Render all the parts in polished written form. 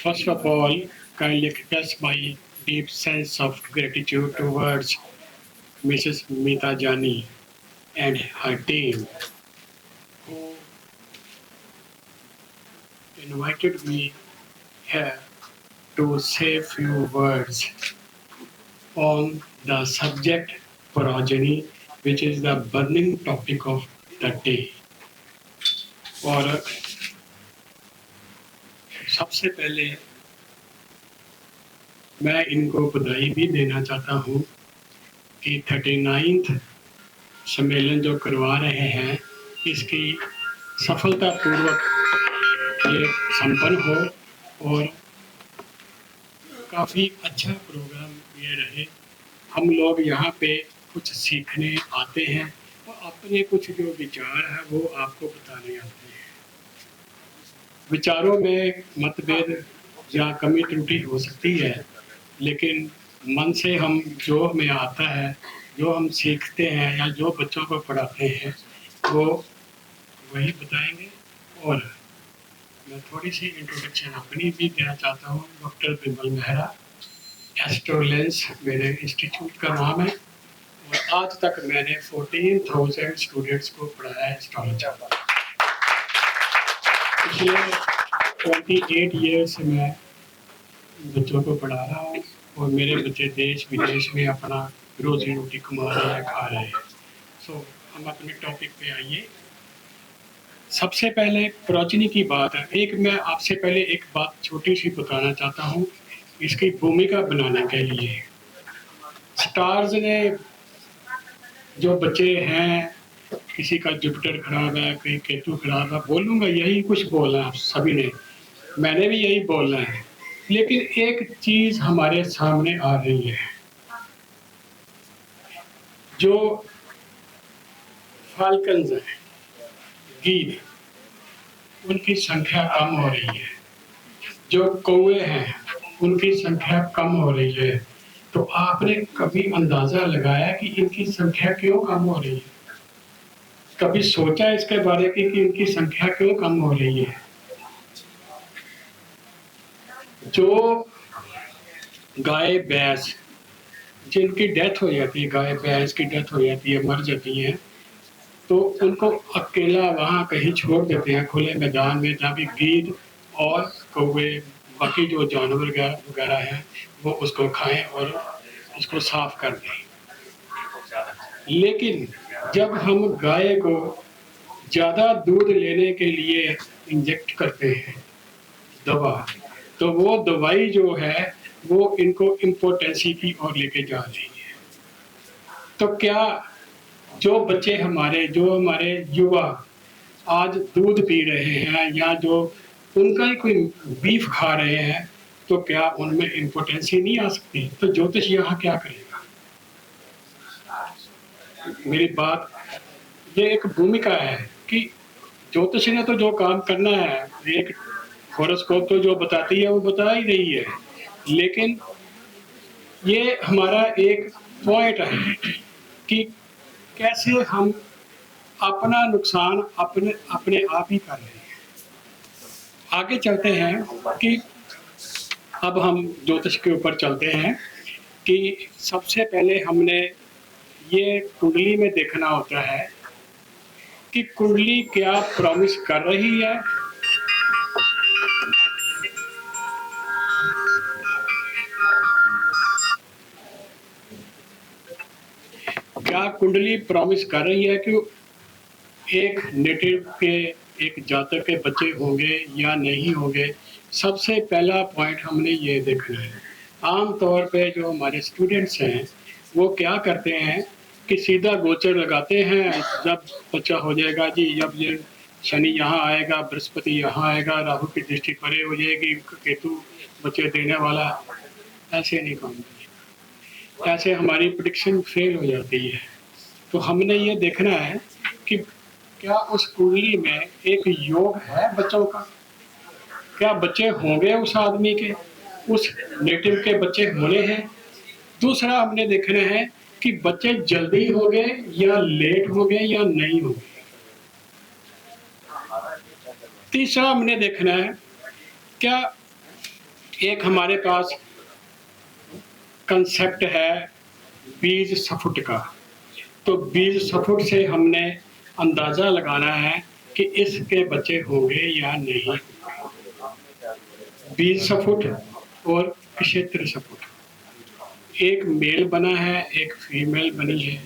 First of all, kindly express my deep sense of gratitude towards Mrs. Meeta Jani and her team who invited me here to say few words on the subject progeny, which is the burning topic of the day. और सबसे पहले मैं इनको बधाई भी देना चाहता हूँ कि 39th सम्मेलन जो करवा रहे हैं इसकी सफलतापूर्वक ये संपन्न हो और काफ़ी अच्छा प्रोग्राम ये रहे। हम लोग यहाँ पे कुछ सीखने आते हैं और अपने कुछ जो विचार हैं वो आपको बताने आते हैं। विचारों में मतभेद या कमी त्रुटि हो सकती है, लेकिन मन से हम जो हमें आता है, जो हम सीखते हैं या जो बच्चों को पढ़ाते हैं वो वही बताएंगे। और मैं थोड़ी सी इंट्रोडक्शन अपनी भी देना चाहता हूँ। डॉक्टर बिमल मेहरा, एस्ट्रोलेंस मेरे इंस्टीट्यूट का नाम है और आज तक मैंने 14,000 स्टूडेंट्स को पढ़ाया है एस्ट्रोलॉजी। पिछले 28 ईयर्स से मैं बच्चों को पढ़ा रहा हूँ और मेरे बच्चे देश विदेश में अपना रोजी रोटी कमा रहे हैं, खा रहे हैं। सो हम अपने टॉपिक पे आइए। सबसे पहले प्रोजनी की बात है। मैं आपसे पहले एक बात छोटी सी बताना चाहता हूँ इसकी भूमिका बनाने के लिए। स्टार्स ने जो बच्चे हैं, किसी का जुपिटर खराब है, कोई केतु खराब है, बोलूँगा यही कुछ बोलना है सभी ने, मैंने भी यही बोलना है। लेकिन एक चीज़ हमारे सामने आ रही है, जो फाल्कन्स हैं, गीद, उनकी संख्या कम हो रही है। जो कौवे हैं उनकी संख्या कम हो रही है। तो आपने कभी अंदाजा लगाया कि इनकी संख्या क्यों कम हो रही है? कभी सोचा इसके बारे में कि इनकी संख्या क्यों कम हो रही है? जो गाय भैंस जिनकी डेथ हो जाती है, गाय भैंस की डेथ हो जाती है, मर जाती है, तो उनको अकेला वहाँ कहीं छोड़ देते हैं खुले मैदान में, जहाँ भी गीद और कौवे बाकी जो जानवर वगैरह हैं वो उसको खाएं और उसको साफ कर दें। लेकिन जब हम गाय को ज़्यादा दूध लेने के लिए इंजेक्ट करते हैं दवा, तो वो दवाई जो है वो इनको इम्पोटेंसी की ओर लेके जा रही है। तो क्या जो बच्चे हमारे युवा आज दूध पी रहे हैं या जो उनका ही कोई बीफ खा रहे हैं, तो क्या उनमें इम्पोटेंसी नहीं आ सकती? तो ज्योतिष यहाँ क्या करेगा? मेरी बात ये एक भूमिका है कि ज्योतिष ने तो जो काम करना है, एक हॉरोस्कोप तो जो बताती है वो बता ही रही है, लेकिन ये हमारा एक पॉइंट है कि कैसे हम अपना नुकसान अपने आप ही कर रहे हैं। आगे चलते हैं कि अब हम ज्योतिष के ऊपर चलते हैं कि सबसे पहले हमने ये कुंडली में देखना होता है कि कुंडली क्या प्रॉमिस कर रही है। क्या कुंडली प्रॉमिस कर रही है कि एक नेटिव के, एक जातक के बच्चे होंगे या नहीं होंगे? सबसे पहला पॉइंट हमने ये देखना है। आम तौर पे जो हमारे स्टूडेंट्स हैं वो क्या करते हैं कि सीधा गोचर लगाते हैं, जब बच्चा हो जाएगा जी, जब ये शनि यहाँ आएगा, बृहस्पति यहाँ आएगा, राहु की दृष्टि परे हो जाएगी, केतु बच्चे देने वाला। ऐसे नहीं काम करेगा, ऐसे हमारी प्रेडिक्शन फेल हो जाती है। तो हमने ये देखना है कि क्या उस कुंडली में एक योग है बच्चों का, क्या बच्चे होंगे उस आदमी के, उस नेटिव के बच्चे होने हैं। दूसरा हमने देखना है कि बच्चे जल्दी हो गए या लेट हो गए या नहीं हो गए। तीसरा हमने देखना है क्या एक हमारे पास कंसेप्ट है बीज सफुट का। तो बीज सफुट से हमने अंदाज़ा लगाना है कि इसके बच्चे होंगे या नहीं। बीज सफुट और क्षेत्र सफुट, एक मेल बना है, एक फीमेल बनी है।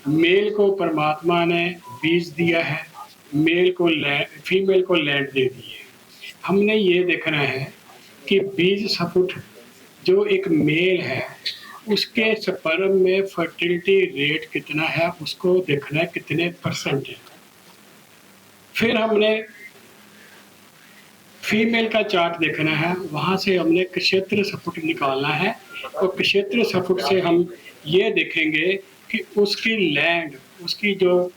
मेल को परमात्मा ने बीज दिया है, मेल को फीमेल को लैंड दे दी है। हमने ये देखना है कि बीज सफुट जो एक मेल है उसके स्पर्म में फर्टिलिटी रेट कितना है, उसको देखना है कितने परसेंट है। फिर हमने फीमेल का चार्ट देखना है, वहाँ से हमने क्षेत्र सफुट निकालना है और क्षेत्र सफुट से हम ये देखेंगे कि उसकी लैंड, उसकी जो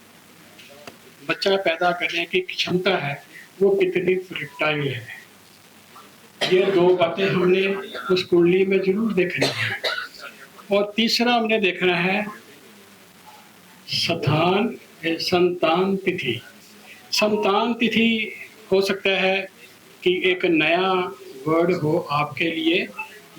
बच्चा पैदा करने की क्षमता है वो कितनी फर्टाइल है। ये दो बातें हमने उस कुंडली में जरूर देखनी है। और तीसरा हमने देखना है संतान तिथि। संतान तिथि हो सकता है कि एक नया वर्ड हो आपके लिए,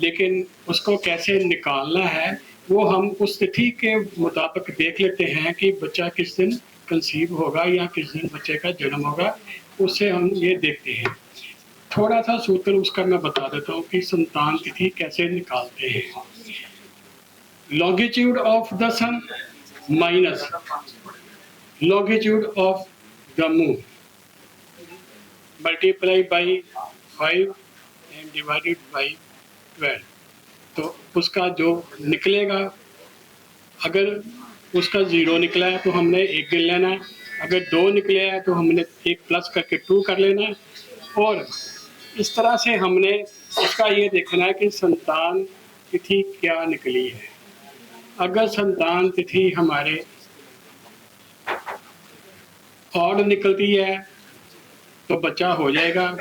लेकिन उसको कैसे निकालना है वो हम उस तिथि के मुताबिक देख लेते हैं कि बच्चा किस दिन कंसीव होगा या किस दिन बच्चे का जन्म होगा, उससे हम ये देखते हैं। थोड़ा सा सूत्र उसका मैं बता देता हूँ कि संतान तिथि कैसे निकालते हैं। Longitude of the sun minus longitude of the moon multiply by 5 and divided by 12। तो उसका जो निकलेगा, अगर उसका 0 निकला है तो हमने 1 गिन लेना है, अगर 2 निकले हैं तो हमने 1 प्लस करके 2 कर लेना है। और इस तरह से हमने उसका ये देखना है कि संतान तिथि क्या निकली है। अगर संतान तिथि हमारे ऑड निकलती है तो बच्चा हो जाएगा,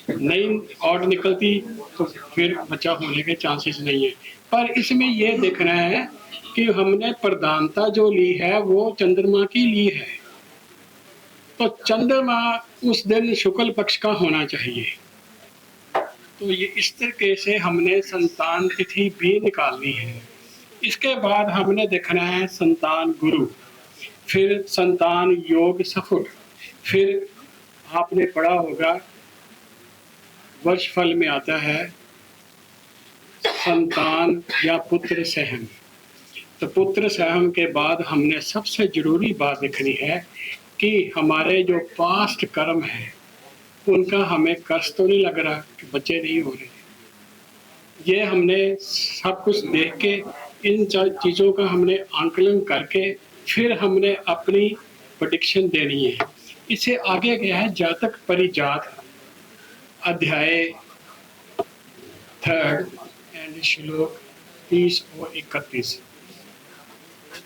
नहीं ऑड निकलती तो फिर बच्चा होने के चांसेस नहीं है। पर इसमें यह देखना है कि हमने प्रधानता जो ली है वो चंद्रमा की ली है, तो चंद्रमा उस दिन शुक्ल पक्ष का होना चाहिए। तो ये इस तरीके से हमने संतान तिथि भी निकालनी है। इसके बाद हमने देखना है संतान गुरु, फिर संतान योग सफुट, फिर आपने पढ़ा होगा वर्षफल में आता है संतान या पुत्र सहम। तो पुत्र सहम के बाद हमने सबसे जरूरी बात देखनी है कि हमारे जो पास्ट कर्म है उनका हमें कष्ट तो नहीं लग रहा कि बच्चे नहीं हो रहे। ये हमने सब कुछ देख के इन चीज़ों का हमने आंकलन करके फिर हमने अपनी प्रेडिक्शन देनी है। इससे आगे गया है जातक परिजात अध्याय 3 एंड श्लोक 30 और 31।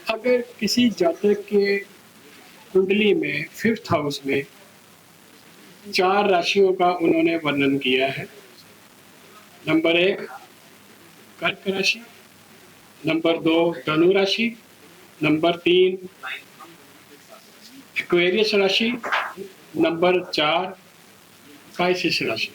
अगर किसी जातक के कुंडली में 5th हाउस में 4 राशियों का उन्होंने वर्णन किया है। नंबर 1 कर्क राशि, नंबर 2 धनु राशि, नंबर 3 एक्वेरियस राशि, नंबर 4 पाइसेस राशि।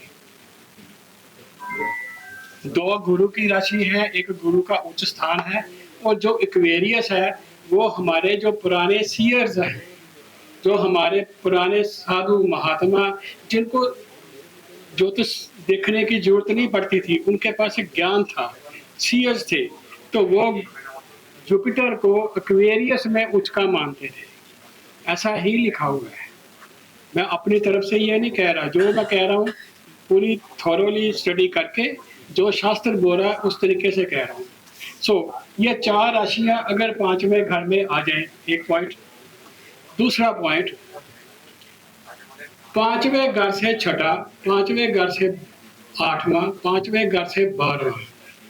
2 गुरु की राशि है, एक गुरु का उच्च स्थान है, और जो एक्वेरियस है वो हमारे जो पुराने सीयर्स हैं, जो हमारे पुराने साधु महात्मा जिनको ज्योतिष देखने की जरूरत नहीं पड़ती थी, उनके पास एक ज्ञान था, सीयर्स थे, तो वो जुपिटर को एक्वेरियस में उच्च का मानते थे। ऐसा ही लिखा हुआ है। मैं अपनी तरफ से ये नहीं कह रहा, जो मैं कह रहा हूँ पूरी थॉरोली स्टडी करके जो शास्त्र बोल रहा है उस तरीके से कह रहा हूँ। ये 4 राशियाँ अगर 5वें घर में आ जाए, एक पॉइंट। दूसरा पॉइंट, 5वें घर से 6ठा, 5वें घर से 8वां, 5वें घर से 12वां,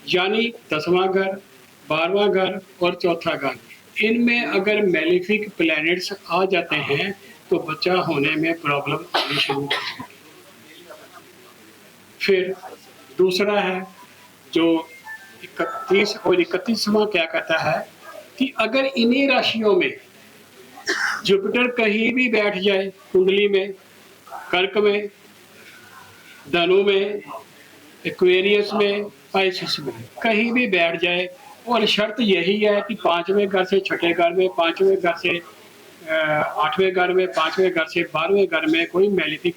यानी 10वां घर, 12वां घर और चौथा घर, इनमें अगर मेलिफिक प्लैनेट्स आ जाते हैं तो बच्चा होने में प्रॉब्लम आनी शुरू हो जाती है। फिर दूसरा है जो 31 और 31वां क्या कहता है कि अगर इन्हीं राशियों में जुपिटर कहीं भी बैठ जाए कुंडली में, कर्क में, धनु में, एक्वेरियस में, पाइसिस में, कहीं भी बैठ जाए। और शर्त यही है कि पांचवें घर से छठे घर में, पांचवें घर से आठवें घर में, पांचवें घर से 12वें घर में कोई मैलिफिक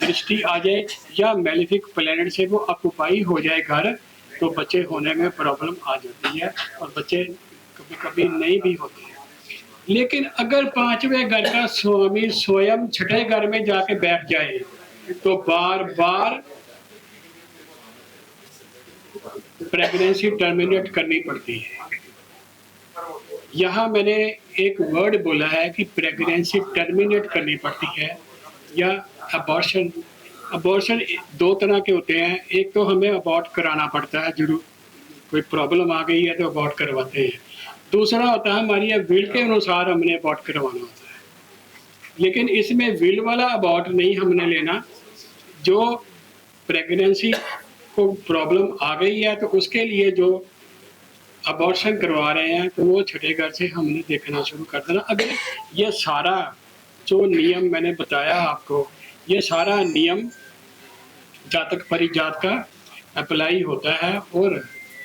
दृष्टि आ जाए या मैलिफिक प्लेनेट से वो ऑक्युपाई हो जाए घर, तो बच्चे होने में प्रॉब्लम आ जाती है और बच्चे कभी कभी नहीं भी होते हैं। लेकिन अगर पांचवें घर का स्वामी स्वयं छठे घर में जाके बैठ जाए तो बार बार प्रेगनेंसी टर्मिनेट करनी पड़ती है। यहाँ मैंने एक वर्ड बोला है कि प्रेगनेंसी टर्मिनेट करनी पड़ती है या अबॉर्शन। अबॉर्शन दो तरह के होते हैं, एक तो हमें अबॉर्ट कराना पड़ता है, जरूर कोई प्रॉब्लम आ गई है तो अबॉर्ट करवाते हैं। दूसरा होता है हमारी विल के अनुसार हमने अबॉर्ट करवाना होता है। लेकिन इसमें विल वाला अबॉर्ट नहीं हमने लेना, जो प्रेगनेंसी को प्रॉब्लम आ गई है तो उसके लिए जो अबॉर्शन करवा रहे हैं तो वो छठे घर से हमने देखना शुरू कर देना। अगर ये सारा जो नियम मैंने बताया आपको, ये सारा नियम जातक परिजात का अप्लाई होता है और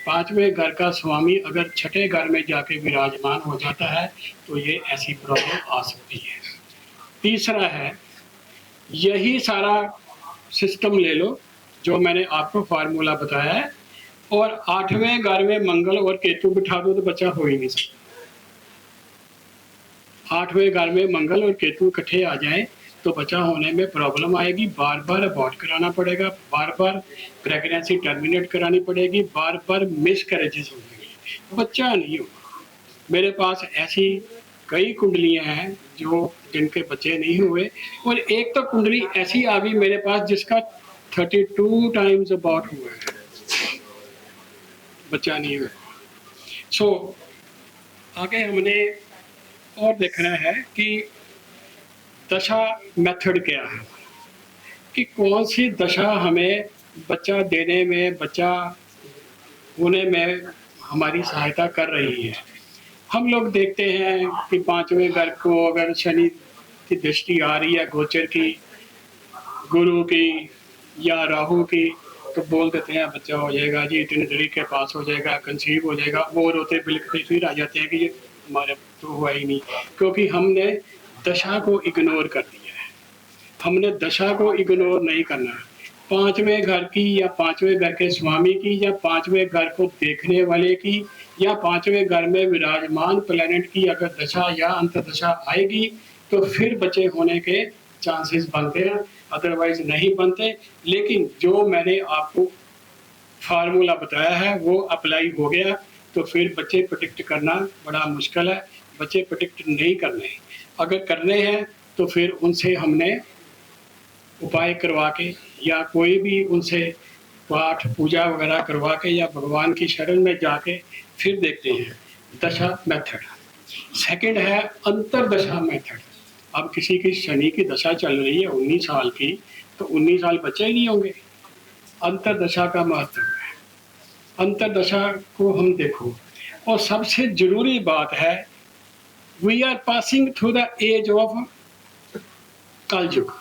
पांचवें घर का स्वामी अगर छठे घर में जाके विराजमान हो जाता है तो ये ऐसी प्रॉब्लम आ सकती है। तीसरा है, यही सारा सिस्टम ले लो जो मैंने आपको फार्मूला बताया है, और आठवें घर में मंगल और केतु बिठा दो तो बच्चा हो ही नहीं सकता। आठवें घर में मंगल और केतु इकट्ठे आ जाए तो बच्चा होने में प्रॉब्लम आएगी, बार बार अबॉर्ट कराना पड़ेगा, बार बार प्रेगनेंसी टर्मिनेट करानी पड़ेगी, बार बार मिस कैरेजेस हो जाएंगे, बच्चा नहीं होगा। मेरे पास ऐसी कई कुंडलियां हैं जो जिनके बच्चे नहीं हुए, और एक तो कुंडली ऐसी आ गई मेरे पास जिसका 32 टाइम्स अबॉर्ट हुआ है, बच्चा नहीं हुआ। सो आगे हमने और देखना है कि दशा मेथड क्या है, कि कौन सी दशा हमें बच्चा देने में, बच्चा होने में हमारी सहायता कर रही है। हम लोग देखते हैं कि पांचवें घर को अगर शनि की दृष्टि आ रही है, गोचर की, गुरु की या राहु की, तो बोल देते हैं बच्चा हो जाएगा जी, इतने देरी के पास हो जाएगा, कंसीव हो जाएगा। वो रोते बिलखते फिर आ जाते हैं कि ये हमारे तो हुआ ही नहीं, क्योंकि हमने दशा को इग्नोर कर दिया है। हमने दशा को इग्नोर नहीं करना है। पांचवें घर की या पांचवें घर के स्वामी की या पांचवें घर को देखने वाले की या पांचवें घर में विराजमान प्लेनेट की अगर दशा या अंतदशा आएगी तो फिर बच्चे होने के चांसेस बनते हैं, अदरवाइज नहीं बनते। लेकिन जो मैंने आपको फार्मूला बताया है वो अप्लाई हो गया तो फिर बच्चे प्रेडिक्ट करना बड़ा मुश्किल है। बच्चे प्रेडिक्ट नहीं करने, अगर करने हैं तो फिर उनसे हमने उपाय करवा के या कोई भी उनसे पाठ पूजा वगैरह करवा के या भगवान की शरण में जाके फिर देखते हैं दशा मेथड। सेकंड है अंतरदशा मेथड। अब किसी की शनि की दशा चल रही है 19 साल की, तो 19 साल बच्चे ही नहीं होंगे। अंतरदशा का महत्व है, अंतरदशा को हम देखो। और सबसे जरूरी बात है, we are passing through the age of Kalyug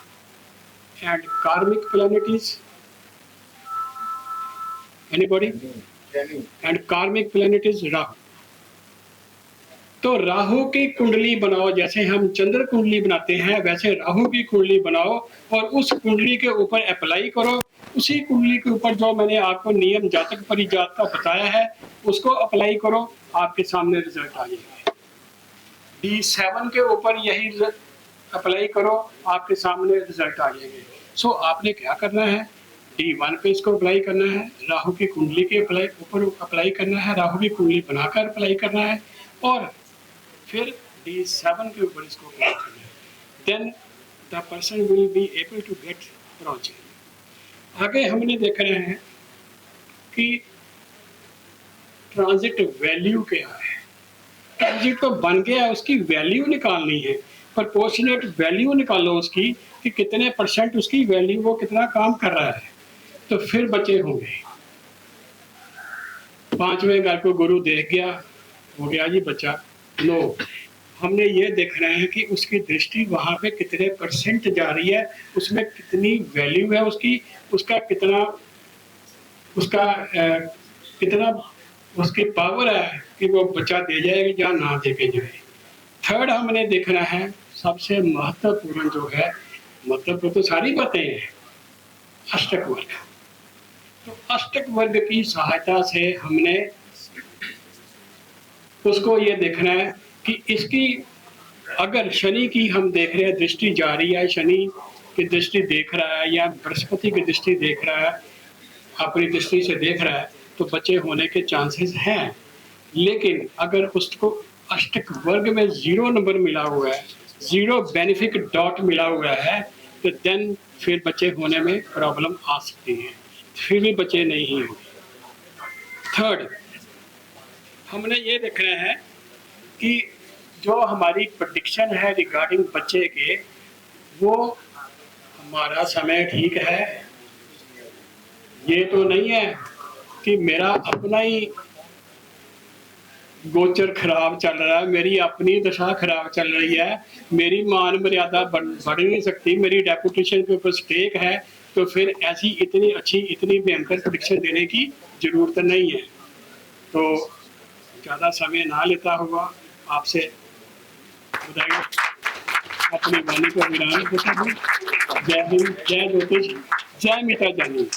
and karmic planets, anybody? And karmic planet is Rahu. तो राहु की कुंडली बनाओ, जैसे हम चंद्र कुंडली बनाते हैं वैसे राहु की कुंडली बनाओ और उस कुंडली के ऊपर अप्लाई करो। उसी कुंडली के ऊपर जो मैंने आपको नियम जातक परिजात का बताया है उसको अप्लाई करो, आपके सामने रिजल्ट आ जाएंगे। D7 के ऊपर यही अप्लाई करो, आपके सामने रिजल्ट आ जाएंगे। सो आपने क्या करना है, D1 पे इसको अप्लाई करना है, राहु की कुंडली के ऊपर अप्लाई करना है, राहु की कुंडली बनाकर अप्लाई करना है, और फिर D7 के ऊपर इसको अप्लाई करना है। Then the person will be able to get project. आगे हमने देखना है कि ट्रांजिट वैल्यू क्या है। ट्रांजिट तो बन गया, उसकी वैल्यू निकालनी है, प्रोपोर्शनेट वैल्यू निकालो उसकी कि कितने % उसकी वैल्यू, वो कितना काम कर रहा है, तो फिर बच्चे होंगे। पांचवें घर को गुरु देख गया, हो गया जी बच्चा। नो, हमने ये देखना है कि उसकी दृष्टि वहां पे कितने % जा रही है, उसमें कितनी वैल्यू है उसकी, उसका कितना उसका कितना उसकी पावर है कि वो बच्चा दे जाएगा या ना दे के जाए। थर्ड हमने देखना है, सबसे महत्वपूर्ण जो है, महत्वपूर्ण तो सारी बातें हैं, अष्टक वर्ग। तो अष्टक वर्ग की सहायता से हमने उसको ये देखना है कि इसकी अगर शनि की हम देख रहे हैं दृष्टि जा रही है, शनि की दृष्टि देख रहा है या बृहस्पति की दृष्टि देख रहा है, अपनी दृष्टि से देख रहा है, तो बच्चे होने के चांसेस हैं। लेकिन अगर उसको अष्टक वर्ग में 0 नंबर मिला हुआ है, 0 बेनिफिक डॉट मिला हुआ है, तो देन फिर बच्चे होने में प्रॉब्लम आ सकती है, फिर भी बच्चे नहीं होंगे। थर्ड हमने ये देखना है कि जो हमारी प्रेडिक्शन है रिगार्डिंग बच्चे के, वो हमारा समय ठीक है। ये तो नहीं है कि मेरा अपना ही गोचर खराब चल रहा है, मेरी अपनी दशा खराब चल रही है, मेरी मान मर्यादा बढ़ नहीं सकती, मेरी डेपुटेशन के ऊपर स्टेक है, तो फिर ऐसी इतनी अच्छी इतनी भयंकर प्रेडिक्शन देने की जरूरत नहीं है। तो ज़्यादा समय ना लेता हुआ आपसे अपनी वाणी को विराम देता हूँ। जय हिंद, जय ज्योतिष, जय मिता जानी।